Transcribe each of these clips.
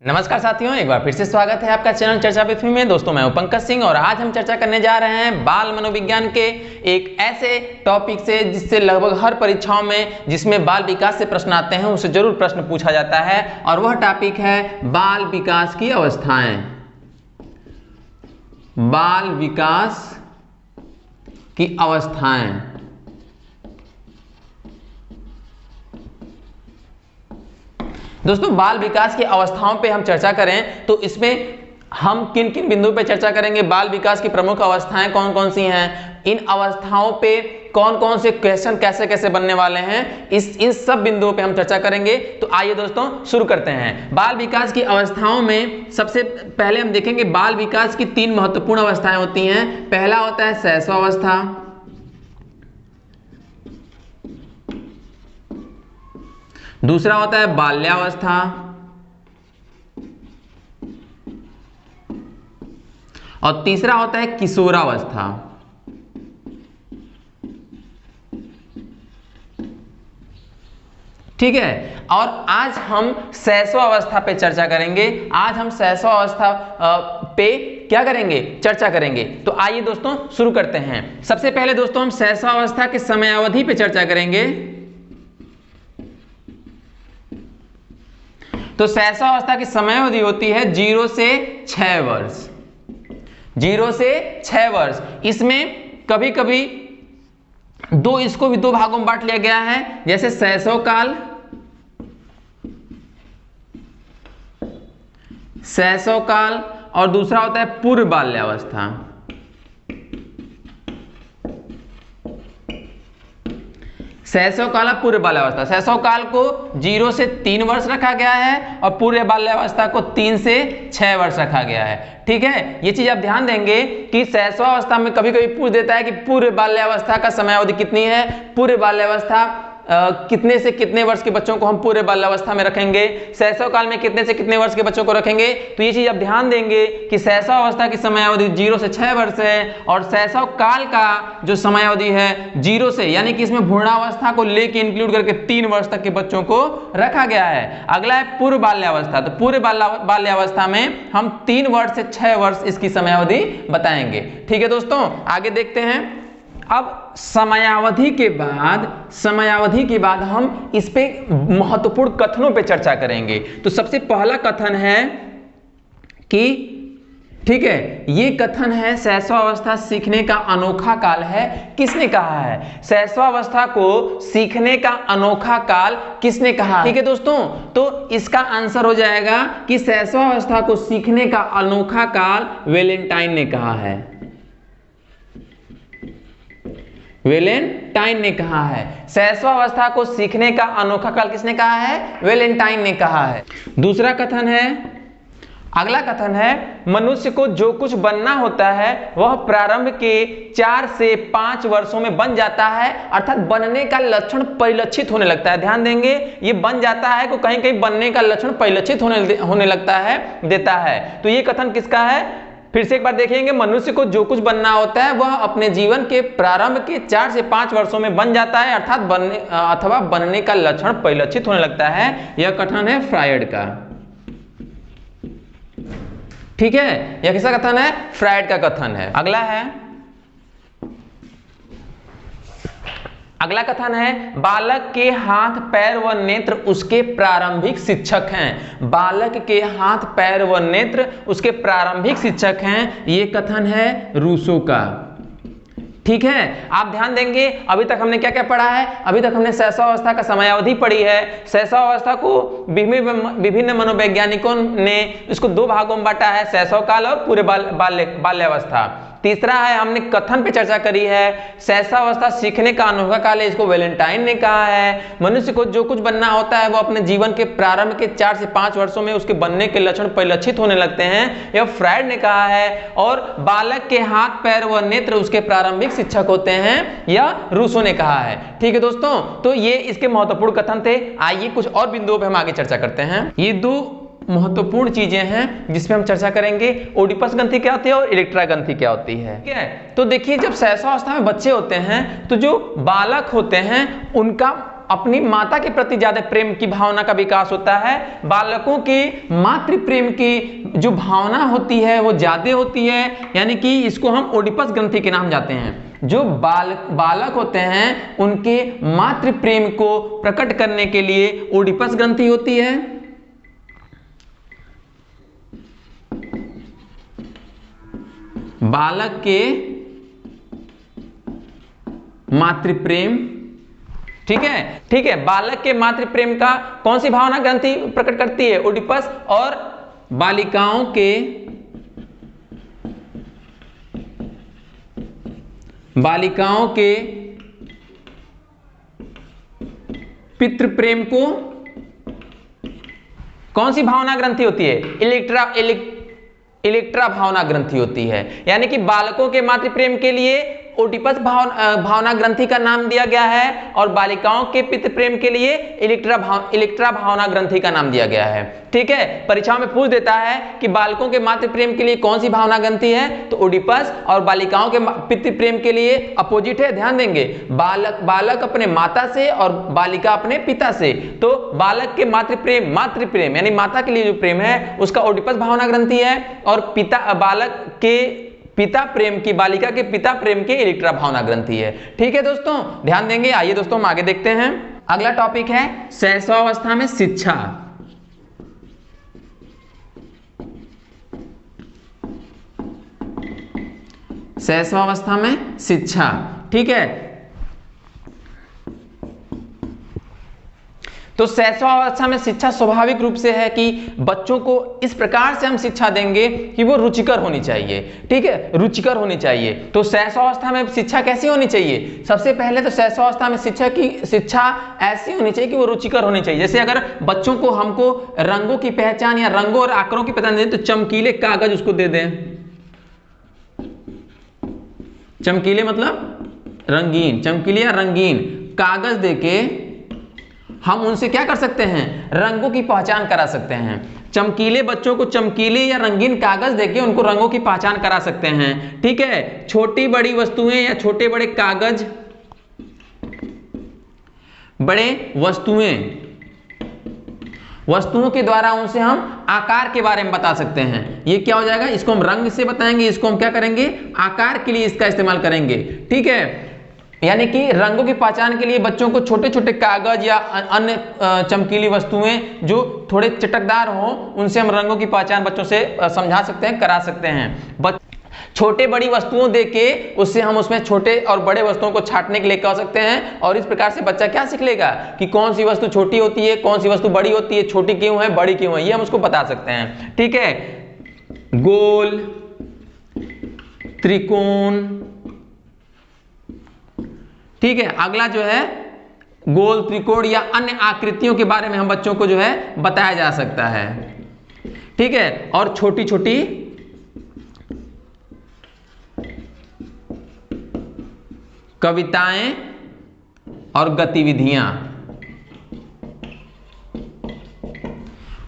नमस्कार साथियों, एक बार फिर से स्वागत है आपका चैनल चर्चा विद मी में। दोस्तों मैं हूं पंकज सिंह और आज हम चर्चा करने जा रहे हैं बाल मनोविज्ञान के एक ऐसे टॉपिक से जिससे लगभग हर परीक्षाओं में जिसमें बाल विकास से प्रश्न आते हैं उससे जरूर प्रश्न पूछा जाता है और वह टॉपिक है बाल विकास की अवस्थाएं। बाल विकास की अवस्थाएं। दोस्तों बाल विकास की अवस्थाओं पे हम चर्चा करें तो इसमें हम किन किन बिंदुओं पे चर्चा करेंगे, बाल विकास की प्रमुख अवस्थाएं कौन कौन सी हैं, इन अवस्थाओं पे कौन कौन से क्वेश्चन कैसे कैसे बनने वाले हैं, इन सब बिंदुओं पे हम चर्चा करेंगे। तो आइए दोस्तों शुरू करते हैं। बाल विकास की अवस्थाओं में सबसे पहले हम देखेंगे बाल विकास की तीन महत्वपूर्ण अवस्थाएं होती हैं। पहला होता है शैशवावस्था, दूसरा होता है बाल्यावस्था और तीसरा होता है किशोरावस्था। ठीक है, और आज हम शैशवावस्था पे चर्चा करेंगे। आज हम शैशवावस्था पे क्या करेंगे, चर्चा करेंगे। तो आइए दोस्तों शुरू करते हैं। सबसे पहले दोस्तों हम शैशवावस्था के समयावधि पे चर्चा करेंगे। तो शैशवावस्था की समयावधि होती है 0 से 6 वर्ष। 0 से 6 वर्ष। इसमें कभी कभी इसको भी दो भागों में बांट लिया गया है, जैसे शैशवकाल, और दूसरा होता है पूर्व बाल्यावस्था। शैशवकाल और पूर्व बाल्यावस्था। शैशवकाल को 0 से 3 वर्ष रखा गया है और पूर्व बाल्यावस्था को 3 से 6 वर्ष रखा गया है। ठीक है, ये चीज आप ध्यान देंगे कि शैशवावस्था में कभी कभी पूछ देता है कि पूर्व बाल्यावस्था का समयावधि कितनी है, पूर्व बाल्यावस्था कितने से कितने वर्ष के बच्चों को हम पूर्व बाल्यावस्था में रखेंगे, शैशवकाल में कितने से कितने वर्ष के बच्चों को रखेंगे। तो ये चीज आप ध्यान देंगे कि शैशवावस्था की समयावधि 0 से 6 वर्ष है और शैशवकाल का जो समयावधि है 0 से, यानी कि इसमें भ्रूणावस्था को लेके इंक्लूड करके 3 वर्ष तक के बच्चों को रखा गया है। अगला है पूर्व बाल्यावस्था। तो पूर्व बाल्यावस्था में हम 3 वर्ष से 6 वर्ष इसकी समयावधि बताएंगे। ठीक है दोस्तों, आगे देखते हैं। अब समयावधि के बाद हम इस पे महत्वपूर्ण कथनों पे चर्चा करेंगे। तो सबसे पहला कथन है कि ठीक है, ये कथन है शैशवावस्था सीखने का अनोखा काल है। किसने कहा है? शैशवावस्था को सीखने का अनोखा काल किसने कहा? ठीक है दोस्तों, तो इसका आंसर हो जाएगा कि शैशवावस्था को सीखने का अनोखा काल वेलेंटाइन ने कहा है। वेलेंटाइन ने कहा है। शैशवावस्था को सीखने का अनोखा काल किसने कहा है? वेलेंटाइन ने कहा है। दूसरा कथन है, अगला कथन है, मनुष्य को जो कुछ बनना होता है वह प्रारंभ के 4 से 5 वर्षों में बन जाता है, अर्थात बनने का लक्षण परिलक्षित होने लगता है। ध्यान देंगे, ये बन जाता है को कहीं कहीं बनने का लक्षण परिलक्षित होने लगता है, देता है। तो ये कथन किसका है? फिर से एक बार देखेंगे, मनुष्य को जो कुछ बनना होता है वह अपने जीवन के प्रारंभ के 4 से 5 वर्षों में बन जाता है, अर्थात बनने का लक्षण परिलक्षित होने लगता है। यह कथन है फ्रायड का। ठीक है, यह किसका कथन है? फ्रायड का कथन है। अगला कथन है, बालक के हाथ पैर व नेत्र उसके प्रारंभिक शिक्षक हैं। बालक के हाथ पैर व नेत्र उसके प्रारंभिक शिक्षक हैं। ये कथन है रूसो का। ठीक है, आप ध्यान देंगे, अभी तक हमने क्या क्या पढ़ा है? अभी तक हमने शैशवावस्था का समयावधि पढ़ी है। शैशवावस्था को विभिन्न मनोवैज्ञानिकों ने इसको 2 भागों में बांटा है, शैशवकाल और पूर्व बाल्यावस्था। तीसरा है, हमने कथन पे चर्चा करी है, शैशवावस्था सीखने का अनोखा काल है, इसको वेलेंटाइन ने कहा है। मनुष्य को जो कुछ बनना होता है वो अपने जीवन के प्रारंभ के 4 से 5 वर्षों में उसके बनने के लक्षण परिलक्षित होने लगते हैं, यह फ्रायड ने कहा है। और बालक के हाथ पैर व नेत्र उसके प्रारंभिक शिक्षक होते हैं, यह रूसो ने कहा है। ठीक है दोस्तों, तो ये इसके महत्वपूर्ण कथन थे। आइए कुछ और बिंदुओं पे हम आगे चर्चा करते हैं। ये 2 महत्वपूर्ण चीजें हैं जिसमें हम चर्चा करेंगे। ओडिपस ग्रंथि क्या होती है और इलेक्ट्रा ग्रंथि क्या होती है। ठीक है, तो देखिए, जब शैशवावस्था में बच्चे होते हैं तो जो बालक होते हैं उनका अपनी माता के प्रति ज्यादा प्रेम की भावना का विकास होता है। बालकों के मातृ प्रेम की जो भावना होती है वो ज्यादा होती है, यानी कि इसको हम ओडिपस ग्रंथि के नाम जाते हैं। जो बालक होते हैं उनके मातृ प्रेम को प्रकट करने के लिए ओडिपस ग्रंथि होती है। बालक के मातृ प्रेम, ठीक है, बालक के मातृ प्रेम का कौन सी भावना ग्रंथि प्रकट करती है? ओडिपस। और बालिकाओं के पितृ प्रेम को कौन सी भावना ग्रंथि होती है? इलेक्ट्रा भावना ग्रंथि होती है। यानी कि बालकों के मातृ प्रेम के लिए ओडिपस भावना ग्रंथि का नाम दिया गया है और बालिकाओं के पितृ प्रेम के लिए इलेक्ट्रा भावना ग्रंथि का नाम दिया गया है। ठीक है, परीक्षाओं में पूछ देता है कि बालकों के मातृ प्रेम के लिए कौन सी भावना ग्रंथि है, तो ओडिपस, और बालिकाओं के पितृ प्रेम के लिए अपोजिट है। ध्यान देंगे, बालक अपने माता से और बालिका अपने पिता से। तो बालक के मातृ प्रेम यानी माता के लिए जो प्रेम है उसका ओडिपस भावना ग्रंथि है, और बालक के पिता प्रेम की, बालिका के पिता प्रेम की इलेक्ट्रा भावना ग्रंथि है। ठीक है दोस्तों, ध्यान देंगे। आइए दोस्तों हम आगे देखते हैं। अगला टॉपिक है शैशवावस्था में शिक्षा। शैशवावस्था में शिक्षा, ठीक है। तो शैशवावस्था में शिक्षा स्वाभाविक रूप से है कि बच्चों को इस प्रकार से हम शिक्षा देंगे कि वो रुचिकर होनी चाहिए। ठीक है, रुचिकर होनी चाहिए। तो शैशवावस्था में शिक्षा कैसी होनी चाहिए? सबसे पहले तो शैशवावस्था में शिक्षा ऐसी होनी चाहिए कि वो रुचिकर होनी चाहिए। जैसे अगर बच्चों को हमको रंगों की पहचान या रंगों और आकारों की पहचान दें तो चमकीले कागज उसको दे दें। चमकीले मतलब रंगीन, चमकीले या रंगीन कागज देके हम उनसे क्या कर सकते हैं? रंगों की पहचान करा सकते हैं। चमकीले बच्चों को चमकीले या रंगीन कागज देके उनको रंगों की पहचान करा सकते हैं। ठीक है, छोटी बड़ी वस्तुएं या छोटे बड़े कागज, बड़े वस्तुओं के द्वारा उनसे हम आकार के बारे में बता सकते हैं। ये क्या हो जाएगा? इसको हम रंग से बताएंगे, इसको हम क्या करेंगे? आकार के लिए इसका इस्तेमाल करेंगे। ठीक है, यानी कि रंगों की पहचान के लिए बच्चों को छोटे छोटे कागज या अन्य चमकीली वस्तुएं जो थोड़े चटकदार हो उनसे हम रंगों की पहचान बच्चों से समझा सकते हैं, करा सकते हैं। छोटे बड़ी वस्तुओं देके उससे हम उसमें छोटे और बड़े वस्तुओं को छांटने के लिए कह सकते हैं, और इस प्रकार से बच्चा क्या सीख लेगा कि कौन सी वस्तु छोटी होती है, कौन सी वस्तु बड़ी होती है, छोटी क्यों है, बड़ी क्यों है, ये हम उसको बता सकते हैं। ठीक है, गोल, त्रिकोण, ठीक है। अगला जो है गोल, त्रिकोण या अन्य आकृतियों के बारे में हम बच्चों को जो है बताया जा सकता है। ठीक है, और छोटी छोटी कविताएं और गतिविधियां,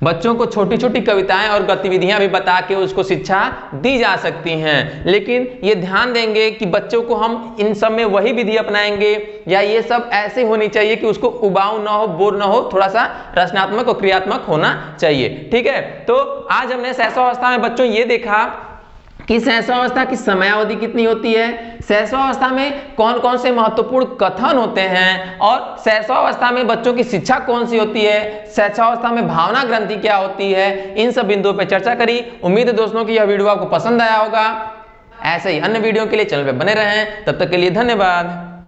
बच्चों को छोटी छोटी कविताएं और गतिविधियां भी बता के उसको शिक्षा दी जा सकती हैं। लेकिन ये ध्यान देंगे कि बच्चों को हम इन सब में वही विधि अपनाएंगे या ये सब ऐसे होनी चाहिए कि उसको उबाऊ ना हो, बोर ना हो, थोड़ा सा रचनात्मक और क्रियात्मक होना चाहिए। ठीक है, तो आज हमने शैशवावस्था में बच्चों ये देखा कि शैशवावस्था की समयावधि कितनी होती है, शैशवावस्था में कौन कौन से महत्वपूर्ण कथन होते हैं, और शैशवावस्था में बच्चों की शिक्षा कौन सी होती है, शैशवावस्था में भावना ग्रंथि क्या होती है, इन सब बिंदुओं पर चर्चा करी। उम्मीद है दोस्तों कि यह वीडियो आपको पसंद आया होगा। ऐसे ही अन्य वीडियो के लिए चैनल पर बने रहें। तब तक के लिए धन्यवाद।